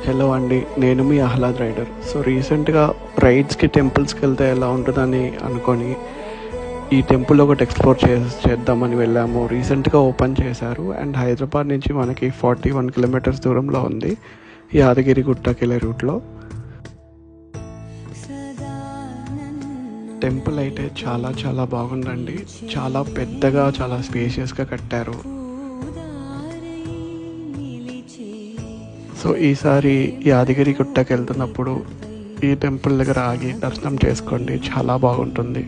Hello అండి, నేను మీ Ahlad rider. So రీసెంట్గా రైడ్స్కి టెంపుల్స్కి వెళ్తే ఎలా ఉంటుందని అనుకొని ఈ టెంపుల్ ఒకటి ఎక్స్ప్లోర్ చేద్దామని వెళ్ళాము. రీసెంట్గా ఓపెన్ చేశారు అండ్ హైదరాబాద్ నుంచి మనకి 41 కిలోమీటర్స్ దూరంలో ఉంది, యాదగిరి గుట్టకి వెళ్ళే రూట్లో. టెంపుల్ అయితే చాలా చాలా బాగుందండి. చాలా పెద్దగా, చాలా స్పేషియస్గా కట్టారు. సో ఈసారి యాదగిరి గుట్టకి వెళ్తున్నప్పుడు ఈ టెంపుల్ దగ్గర ఆగి దర్శనం చేసుకోండి, చాలా బాగుంటుంది.